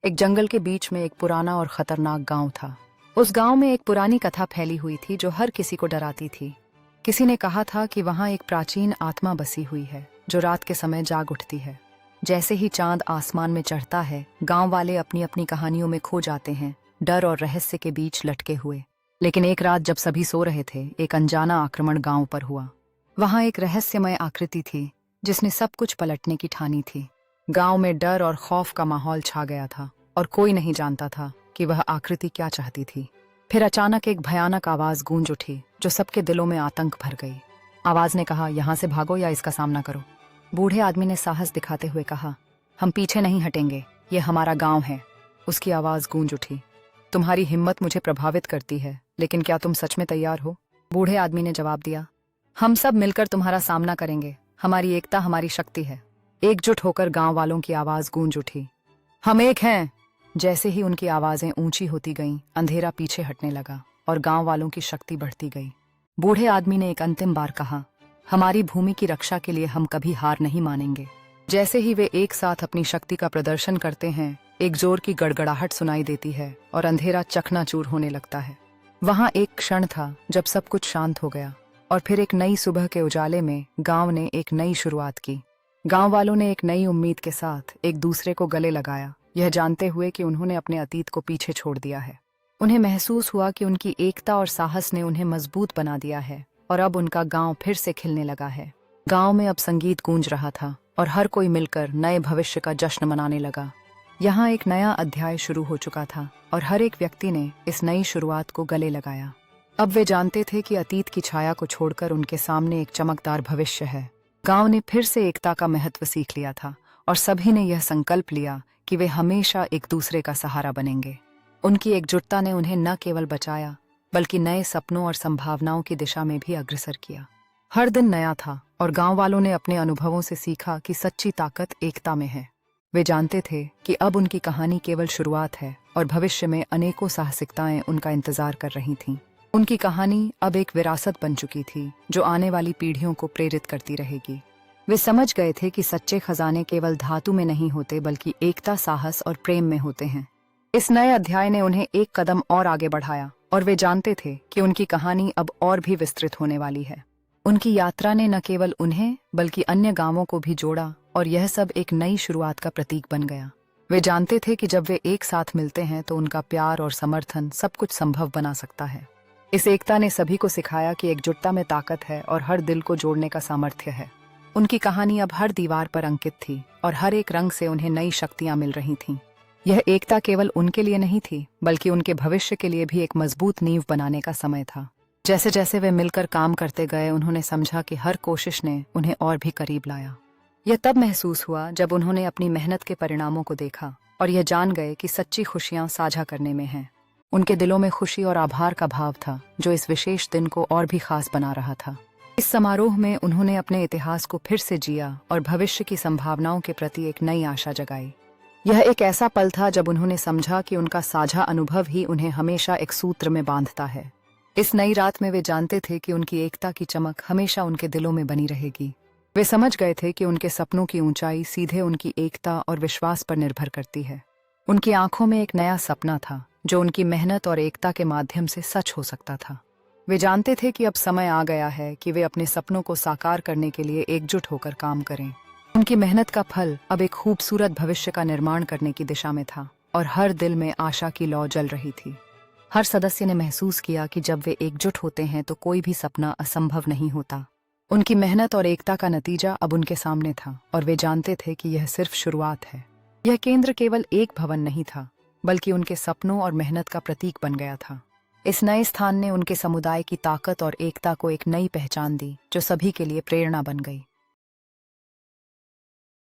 एक जंगल के बीच में एक पुराना और खतरनाक गांव था। उस गांव में एक पुरानी कथा फैली हुई थी जो हर किसी को डराती थी। किसी ने कहा था कि वहां एक प्राचीन आत्मा बसी हुई है जो रात के समय जाग उठती है। जैसे ही चांद आसमान में चढ़ता है, गांव वाले अपनी अपनी कहानियों में खो जाते हैं, डर और रहस्य के बीच लटके हुए। लेकिन एक रात जब सभी सो रहे थे, एक अनजाना आक्रमण गांव पर हुआ। वहां एक रहस्यमय आकृति थी जिसने सब कुछ पलटने की ठानी थी। गांव में डर और खौफ का माहौल छा गया था और कोई नहीं जानता था कि वह आकृति क्या चाहती थी। फिर अचानक एक भयानक आवाज गूंज उठी जो सबके दिलों में आतंक भर गई। आवाज ने कहा, यहाँ से भागो या इसका सामना करो। बूढ़े आदमी ने साहस दिखाते हुए कहा, हम पीछे नहीं हटेंगे, ये हमारा गांव है। उसकी आवाज गूंज उठी, तुम्हारी हिम्मत मुझे प्रभावित करती है, लेकिन क्या तुम सच में तैयार हो? बूढ़े आदमी ने जवाब दिया, हम सब मिलकर तुम्हारा सामना करेंगे, हमारी एकता हमारी शक्ति है। एकजुट होकर गांव वालों की आवाज गूंज उठी, हम एक हैं। जैसे ही उनकी आवाजें ऊंची होती गईं, अंधेरा पीछे हटने लगा और गांव वालों की शक्ति बढ़ती गई। बूढ़े आदमी ने एक अंतिम बार कहा, हमारी भूमि की रक्षा के लिए हम कभी हार नहीं मानेंगे। जैसे ही वे एक साथ अपनी शक्ति का प्रदर्शन करते हैं, एक जोर की गड़गड़ाहट सुनाई देती है और अंधेरा चकनाचूर होने लगता है। वहां एक क्षण था जब सब कुछ शांत हो गया और फिर एक नई सुबह के उजाले में गांव ने एक नई शुरुआत की। गांव वालों ने एक नई उम्मीद के साथ एक दूसरे को गले लगाया, यह जानते हुए कि उन्होंने अपने अतीत को पीछे छोड़ दिया है। उन्हें महसूस हुआ कि उनकी एकता और साहस ने उन्हें मजबूत बना दिया है और अब उनका गांव फिर से खिलने लगा है। गांव में अब संगीत गूंज रहा था और हर कोई मिलकर नए भविष्य का जश्न मनाने लगा। यहाँ एक नया अध्याय शुरू हो चुका था और हर एक व्यक्ति ने इस नई शुरुआत को गले लगाया। अब वे जानते थे कि अतीत की छाया को छोड़कर उनके सामने एक चमकदार भविष्य है। गांव ने फिर से एकता का महत्व सीख लिया था और सभी ने यह संकल्प लिया कि वे हमेशा एक दूसरे का सहारा बनेंगे। उनकी एकजुटता ने उन्हें न केवल बचाया बल्कि नए सपनों और संभावनाओं की दिशा में भी अग्रसर किया। हर दिन नया था और गांव वालों ने अपने अनुभवों से सीखा कि सच्ची ताकत एकता में है। वे जानते थे कि अब उनकी कहानी केवल शुरुआत है और भविष्य में अनेकों साहसिकताएं उनका इंतजार कर रही थीं। उनकी कहानी अब एक विरासत बन चुकी थी जो आने वाली पीढ़ियों को प्रेरित करती रहेगी। वे समझ गए थे कि सच्चे खजाने केवल धातु में नहीं होते बल्कि एकता, साहस और प्रेम में होते हैं। इस नए अध्याय ने उन्हें एक कदम और आगे बढ़ाया और वे जानते थे कि उनकी कहानी अब और भी विस्तृत होने वाली है। उनकी यात्रा ने न केवल उन्हें बल्कि अन्य गांवों को भी जोड़ा और यह सब एक नई शुरुआत का प्रतीक बन गया। वे जानते थे कि जब वे एक साथ मिलते हैं तो उनका प्यार और समर्थन सब कुछ संभव बना सकता है। इस एकता ने सभी को सिखाया कि एकजुटता में ताकत है और हर दिल को जोड़ने का सामर्थ्य है। उनकी कहानी अब हर दीवार पर अंकित थी और हर एक रंग से उन्हें नई शक्तियां मिल रही थीं। यह एकता केवल उनके लिए नहीं थी बल्कि उनके भविष्य के लिए भी एक मजबूत नींव बनाने का समय था। जैसे जैसे वे मिलकर काम करते गए, उन्होंने समझा कि हर कोशिश ने उन्हें और भी करीब लाया। यह तब महसूस हुआ जब उन्होंने अपनी मेहनत के परिणामों को देखा और यह जान गए कि सच्ची खुशियां साझा करने में हैं। उनके दिलों में खुशी और आभार का भाव था जो इस विशेष दिन को और भी खास बना रहा था। इस समारोह में उन्होंने अपने इतिहास को फिर से जिया और भविष्य की संभावनाओं के प्रति एक नई आशा जगाई। यह एक ऐसा पल था जब उन्होंने समझा कि उनका साझा अनुभव ही उन्हें हमेशा एक सूत्र में बांधता है। इस नई रात में वे जानते थे कि उनकी एकता की चमक हमेशा उनके दिलों में बनी रहेगी। वे समझ गए थे कि उनके सपनों की ऊंचाई सीधे उनकी एकता और विश्वास पर निर्भर करती है। उनकी आंखों में एक नया सपना था जो उनकी मेहनत और एकता के माध्यम से सच हो सकता था। वे जानते थे कि अब समय आ गया है कि वे अपने सपनों को साकार करने के लिए एकजुट होकर काम करें। उनकी मेहनत का फल अब एक खूबसूरत भविष्य का निर्माण करने की दिशा में था और हर दिल में आशा की लौ जल रही थी। हर सदस्य ने महसूस किया कि जब वे एकजुट होते हैं तो कोई भी सपना असंभव नहीं होता। उनकी मेहनत और एकता का नतीजा अब उनके सामने था और वे जानते थे कि यह सिर्फ शुरुआत है। यह केंद्र केवल एक भवन नहीं था बल्कि उनके सपनों और मेहनत का प्रतीक बन गया था। इस नए स्थान ने उनके समुदाय की ताकत और एकता को एक नई पहचान दी जो सभी के लिए प्रेरणा बन गई।